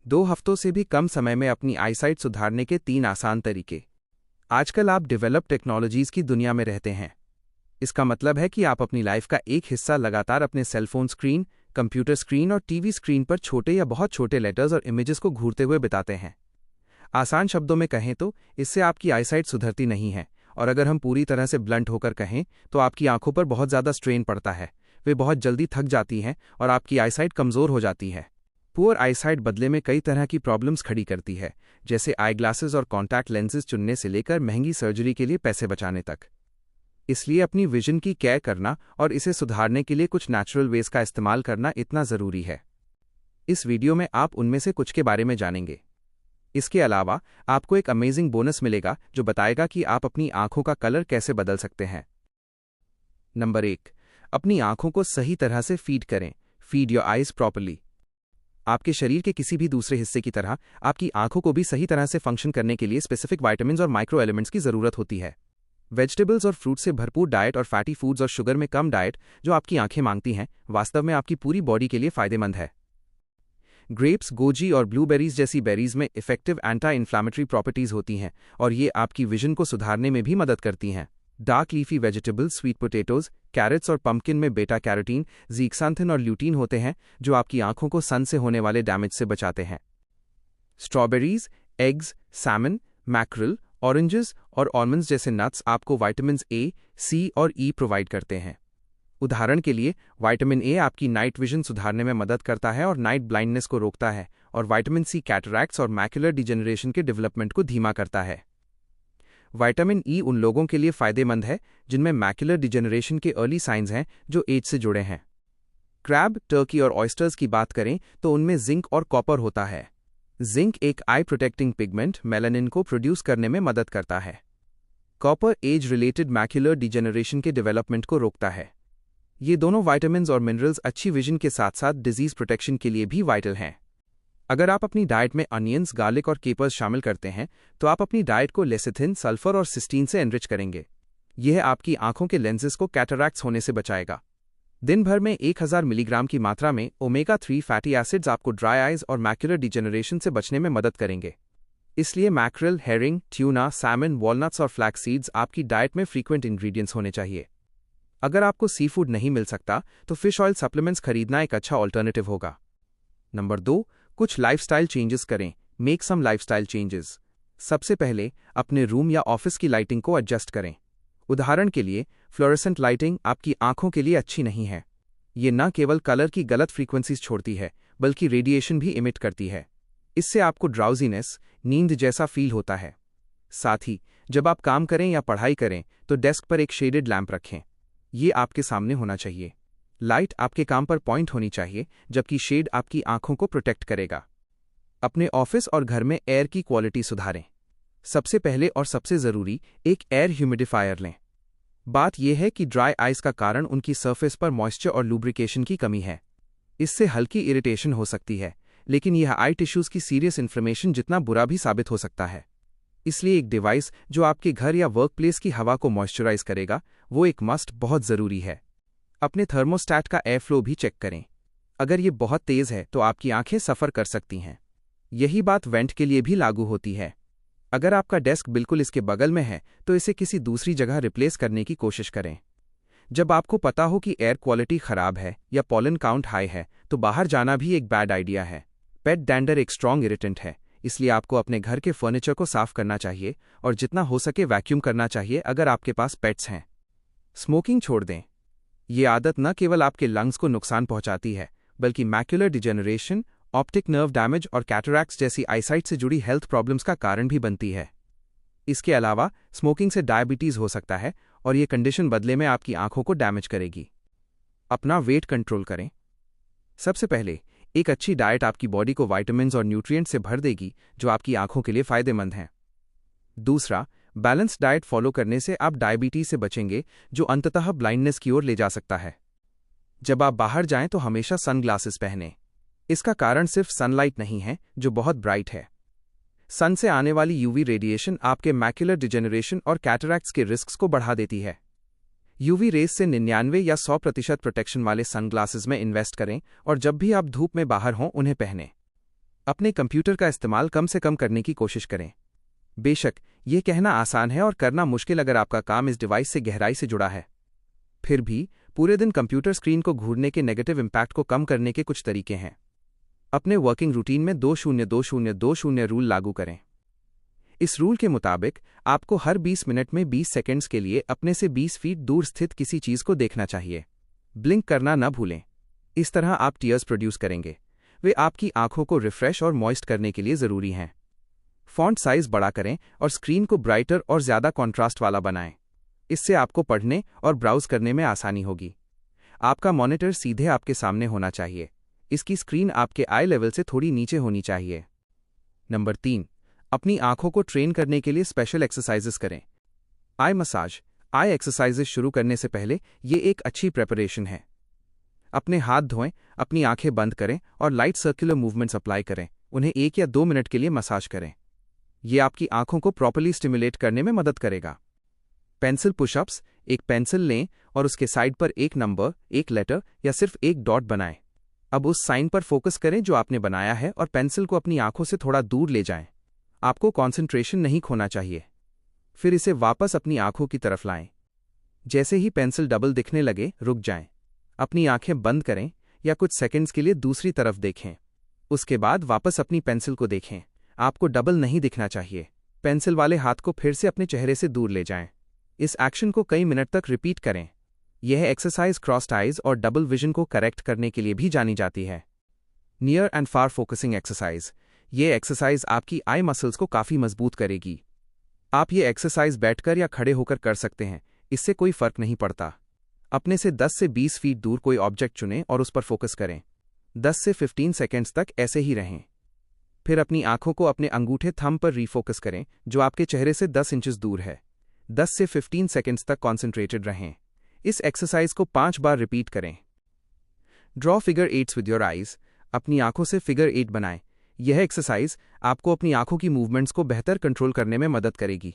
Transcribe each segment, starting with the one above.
2 हफ्तों से भी कम समय में अपनी आईसाइट सुधारने के 3 आसान तरीके। आजकल आप डेवलप टेक्नोलॉजीज की दुनिया में रहते हैं। इसका मतलब है कि आप अपनी लाइफ का एक हिस्सा लगातार अपने सेलफोन स्क्रीन, कंप्यूटर स्क्रीन और टीवी स्क्रीन पर छोटे या बहुत छोटे लेटर्स और इमेजेस को घूरते हुए बिताते हैं। आसान शब्दों में कहें तो इससे आपकी आईसाइट सुधरती नहीं है, और अगर हम पूरी तरह से ब्लंट होकर कहें तो आपकी आंखों पर बहुत ज़्यादा स्ट्रेन पड़ता है, वे बहुत जल्दी थक जाती हैं और आपकी आईसाइट कमज़ोर हो जाती है। पुअर आईसाइट बदले में कई तरह की प्रॉब्लम्स खड़ी करती है, जैसे आई ग्लासेस और कॉन्टैक्ट लेंसेज चुनने से लेकर महंगी सर्जरी के लिए पैसे बचाने तक। इसलिए अपनी विजन की केयर करना और इसे सुधारने के लिए कुछ नेचुरल वेज का इस्तेमाल करना इतना ज़रूरी है। इस वीडियो में आप उनमें से कुछ के बारे में जानेंगे। इसके अलावा आपको एक अमेजिंग बोनस मिलेगा जो बताएगा कि आप अपनी आंखों का कलर कैसे बदल सकते हैं। नंबर 1, अपनी आंखों को सही तरह से फीड करें। Feed your eyes properly. आपके शरीर के किसी भी दूसरे हिस्से की तरह आपकी आंखों को भी सही तरह से फंक्शन करने के लिए स्पेसिफिक विटामिन्स और माइक्रो एलिमेंट्स की ज़रूरत होती है। वेजिटेबल्स और फ्रूट से भरपूर डाइट और फैटी फूड्स और शुगर में कम डाइट जो आपकी आंखें मांगती हैं, वास्तव में आपकी पूरी बॉडी के लिए फ़ायदेमंद है। ग्रेप्स, गोजी और ब्लूबेरीज जैसी बेरीज में इफेक्टिव एंटी इन्फ्लामेटरी प्रॉपर्टीज होती हैं और ये आपकी विजन को सुधारने में भी मदद करती हैं। Dark leafy vegetables, sweet potatoes, carrots और पंपकिन में बेटा कैरोटीन, ज़ीक्सांथिन और ल्यूटीन होते हैं जो आपकी आंखों को सन से होने वाले डैमेज से बचाते हैं। स्ट्रॉबेरीज, एग्स, सैमन, मैक्रिल, ऑरेंजेस और आलमंड्स जैसे नट्स आपको विटामिन ए, सी और ई प्रोवाइड करते हैं। उदाहरण के लिए विटामिन ए आपकी नाइट विजन सुधारने में मदद करता है और नाइट ब्लाइंडनेस को रोकता है, और विटामिन सी कैटरैक्ट्स और मैकुलर डिजेनरेशन के डेवलपमेंट को धीमा करता है। विटामिन ई उन लोगों के लिए फ़ायदेमंद है जिनमें मैकुलर डिजेनरेशन के अर्ली साइंस हैं जो एज से जुड़े हैं। क्रैब, टर्की और ऑयस्टर्स की बात करें तो उनमें जिंक और कॉपर होता है। जिंक एक आई प्रोटेक्टिंग पिगमेंट मेलानिन को प्रोड्यूस करने में मदद करता है। Copper age related macular degeneration के डेवलपमेंट को रोकता है। ये दोनों विटामिन्स और मिनरल्स अच्छी विजन के साथ साथ डिजीज प्रोटेक्शन के लिए भी वाइटल हैं। अगर आप अपनी डाइट में अनियंस, गार्लिक और केपर्स शामिल करते हैं तो आप अपनी डाइट को लेसिथिन, सल्फर और सिस्टीन से एनरिच करेंगे। यह आपकी आंखों के लेंसेज को कैटरैक्ट्स होने से बचाएगा। दिन भर में 1000 मिलीग्राम की मात्रा में ओमेगा 3 फैटी एसिड्स आपको ड्राई आइज और मैकुलर डिजेनरेशन से बचने में मदद करेंगे। इसलिए मैक्रिल, हेरिंग, ट्यूना, सैमन, वॉलनट्स और फ्लैक्स सीड्स आपकी डाइट में फ्रीक्वेंट इंग्रेडिएंट्स होने चाहिए। अगर आपको सी फूड नहीं मिल सकता तो फिश ऑयल सप्लीमेंट्स खरीदना एक अच्छा ऑल्टरनेटिव होगा। नंबर 2, कुछ लाइफस्टाइल चेंजेस करें। Make some lifestyle changes. सबसे पहले अपने रूम या ऑफिस की लाइटिंग को एडजस्ट करें। उदाहरण के लिए फ्लोरेसेंट लाइटिंग आपकी आंखों के लिए अच्छी नहीं है। ये न केवल कलर की गलत फ्रीक्वेंसीज छोड़ती है बल्कि रेडिएशन भी इमिट करती है। इससे आपको ड्राउजीनेस, नींद जैसा फील होता है। साथ ही जब आप काम करें या पढ़ाई करें तो डेस्क पर एक शेडेड लैंप रखें। ये आपके सामने होना चाहिए। लाइट आपके काम पर पॉइंट होनी चाहिए जबकि शेड आपकी आंखों को प्रोटेक्ट करेगा। अपने ऑफिस और घर में एयर की क्वालिटी सुधारें। सबसे पहले और सबसे ज़रूरी, एक एयर ह्यूमिडिफायर लें। बात यह है कि ड्राई आइज का कारण उनकी सरफेस पर मॉइस्चर और लुब्रिकेशन की कमी है। इससे हल्की इरिटेशन हो सकती है, लेकिन यह आई टिश्यूज़ की सीरियस इन्फ्लेमेशन जितना बुरा भी साबित हो सकता है। इसलिए एक डिवाइस जो आपके घर या वर्कप्लेस की हवा को मॉइस्चराइज करेगा, वो एक मस्ट बहुत ज़रूरी है। अपने थर्मोस्टैट का एयर फ्लो भी चेक करें। अगर ये बहुत तेज़ है तो आपकी आंखें सफ़र कर सकती हैं। यही बात वेंट के लिए भी लागू होती है। अगर आपका डेस्क बिल्कुल इसके बगल में है तो इसे किसी दूसरी जगह रिप्लेस करने की कोशिश करें। जब आपको पता हो कि एयर क्वालिटी ख़राब है या पॉलन काउंट हाई है तो बाहर जाना भी एक बैड आइडिया है। पेट डैंडर एक स्ट्रॉन्ग इरिटेंट है, इसलिए आपको अपने घर के फर्नीचर को साफ करना चाहिए और जितना हो सके वैक्यूम करना चाहिए अगर आपके पास पेट्स हैं। स्मोकिंग छोड़ दें। ये आदत न केवल आपके लंग्स को नुकसान पहुंचाती है बल्कि macular degeneration, optic nerve damage और कैटरैक्ट्स जैसी आईसाइट से जुड़ी हेल्थ प्रॉब्लम्स का कारण भी बनती है। इसके अलावा स्मोकिंग से डायबिटीज़ हो सकता है और ये कंडीशन बदले में आपकी आंखों को डैमेज करेगी। अपना वेट कंट्रोल करें। सबसे पहले एक अच्छी डाइट आपकी बॉडी को विटामिन्स और न्यूट्रिएंट्स से भर देगी जो आपकी आंखों के लिए फ़ायदेमंद हैं। दूसरा, बैलेंस डाइट फॉलो करने से आप डायबिटीज़ से बचेंगे जो अंततः ब्लाइंडनेस की ओर ले जा सकता है। जब आप बाहर जाएं तो हमेशा सनग्लासेस पहनें। इसका कारण सिर्फ सनलाइट नहीं है जो बहुत ब्राइट है। सन से आने वाली यूवी रेडिएशन आपके मैकुलर डिजेनरेशन और कैटरैक्ट्स के रिस्क्स को बढ़ा देती है। यूवी रेस से 99 या 100% प्रोटेक्शन वाले सनग्लासेस में इन्वेस्ट करें और जब भी आप धूप में बाहर हों उन्हें पहनें। अपने कंप्यूटर का इस्तेमाल कम से कम करने की कोशिश करें। बेशक ये कहना आसान है और करना मुश्किल अगर आपका काम इस डिवाइस से गहराई से जुड़ा है। फिर भी पूरे दिन कंप्यूटर स्क्रीन को घूरने के नेगेटिव इम्पैक्ट को कम करने के कुछ तरीके हैं। अपने वर्किंग रूटीन में 20-20-20 रूल लागू करें। इस रूल के मुताबिक आपको हर 20 मिनट में 20 सेकंड्स के लिए अपने से 20 फीट दूर स्थित किसी चीज को देखना चाहिए। ब्लिंक करना न भूलें। इस तरह आप टीयर्स प्रोड्यूस करेंगे। वे आपकी आंखों को रिफ्रेश और मॉइस्ट करने के लिए जरूरी हैं। फॉन्ट साइज बड़ा करें और स्क्रीन को ब्राइटर और ज्यादा कॉन्ट्रास्ट वाला बनाएं। इससे आपको पढ़ने और ब्राउज करने में आसानी होगी। आपका मॉनिटर सीधे आपके सामने होना चाहिए। इसकी स्क्रीन आपके आई लेवल से थोड़ी नीचे होनी चाहिए। नंबर 3, अपनी आंखों को ट्रेन करने के लिए स्पेशल एक्सरसाइजेस करें। आई मसाज, आई एक्सरसाइजेस शुरू करने से पहले ये एक अच्छी प्रेपरेशन है। अपने हाथ धोएं, अपनी आंखें बंद करें और लाइट सर्कुलर मूवमेंट्स अप्लाई करें। उन्हें 1 या 2 मिनट के लिए मसाज करें। ये आपकी आंखों को प्रॉपर्ली स्टिमुलेट करने में मदद करेगा। पेंसिल पुशअप्स, एक पेंसिल लें और उसके साइड पर एक नंबर, एक लेटर या सिर्फ एक डॉट बनाएं। अब उस साइन पर फोकस करें जो आपने बनाया है और पेंसिल को अपनी आंखों से थोड़ा दूर ले जाएं। आपको कंसंट्रेशन नहीं खोना चाहिए। फिर इसे वापस अपनी आंखों की तरफ लाएं। जैसे ही पेंसिल डबल दिखने लगे, रुक जाएं। अपनी आंखें बंद करें या कुछ सेकंड्स के लिए दूसरी तरफ देखें। उसके बाद वापस अपनी पेंसिल को देखें। आपको डबल नहीं दिखना चाहिए। पेंसिल वाले हाथ को फिर से अपने चेहरे से दूर ले जाएं। इस एक्शन को कई मिनट तक रिपीट करें। यह एक्सरसाइज क्रॉस्ड आइज और डबल विजन को करेक्ट करने के लिए भी जानी जाती है। Near and far focusing exercise, ये एक्सरसाइज आपकी आई मसल्स को काफी मजबूत करेगी। आप ये एक्सरसाइज बैठकर या खड़े होकर कर सकते हैं, इससे कोई फर्क नहीं पड़ता। अपने से 10 से 20 फीट दूर कोई ऑब्जेक्ट चुनें और उस पर फोकस करें। 10 से 15 सेकेंड्स तक ऐसे ही रहें। फिर अपनी आंखों को अपने अंगूठे थंब पर रीफोकस करें, जो आपके चेहरे से 10 इंचेस दूर है। 10 से 15 सेकेंड्स तक कॉन्सेंट्रेटेड रहें। इस एक्सरसाइज को 5 बार रिपीट करें। Draw figure 8s with your eyes, अपनी आंखों से फिगर 8 बनाएं। यह एक्सरसाइज आपको अपनी आंखों की मूवमेंट्स को बेहतर कंट्रोल करने में मदद करेगी।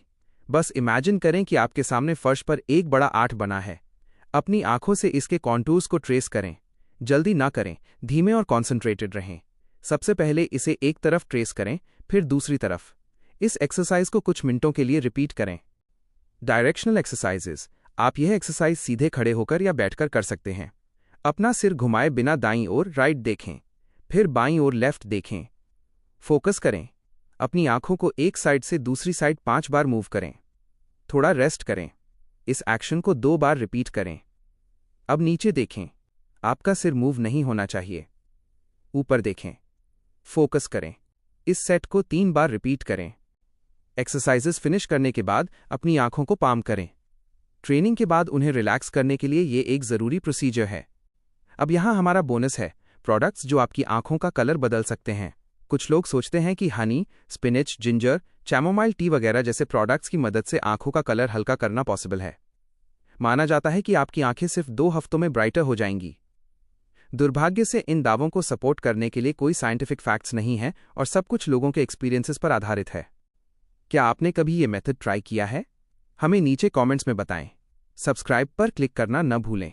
बस इमेजिन करें कि आपके सामने फर्श पर एक बड़ा 8 बना है। अपनी आंखों से इसके कॉन्टूर्स को ट्रेस करें। जल्दी ना करें, धीमे और कॉन्सेंट्रेटेड रहें। सबसे पहले इसे एक तरफ ट्रेस करें, फिर दूसरी तरफ। इस एक्सरसाइज को कुछ मिनटों के लिए रिपीट करें। डायरेक्शनल एक्सरसाइजेस, आप यह एक्सरसाइज सीधे खड़े होकर या बैठकर कर सकते हैं। अपना सिर घुमाए बिना दाईं ओर राइट देखें, फिर बाईं ओर लेफ्ट देखें। फोकस करें। अपनी आंखों को एक साइड से दूसरी साइड 5 बार मूव करें। थोड़ा रेस्ट करें। इस एक्शन को 2 बार रिपीट करें। अब नीचे देखें। आपका सिर मूव नहीं होना चाहिए। ऊपर देखें। फोकस करें। इस सेट को 3 बार रिपीट करें। एक्सरसाइजेस फिनिश करने के बाद अपनी आंखों को पाम करें। ट्रेनिंग के बाद उन्हें रिलैक्स करने के लिए ये एक जरूरी प्रोसीजर है। अब यहां हमारा बोनस है, प्रोडक्ट्स जो आपकी आंखों का कलर बदल सकते हैं। कुछ लोग सोचते हैं कि Honey, spinach, ginger, chamomile T वगैरह जैसे प्रोडक्ट्स की मदद से आंखों का कलर हल्का करना पॉसिबल है। माना जाता है कि आपकी आंखें सिर्फ 2 हफ्तों में ब्राइटर हो जाएंगी। दुर्भाग्य से इन दावों को सपोर्ट करने के लिए कोई साइंटिफिक फैक्ट्स नहीं है और सब कुछ लोगों के एक्सपीरियंसेस पर आधारित है। क्या आपने कभी ये मेथड ट्राई किया है? हमें नीचे कमेंट्स में बताएं। सब्सक्राइब पर क्लिक करना न भूलें।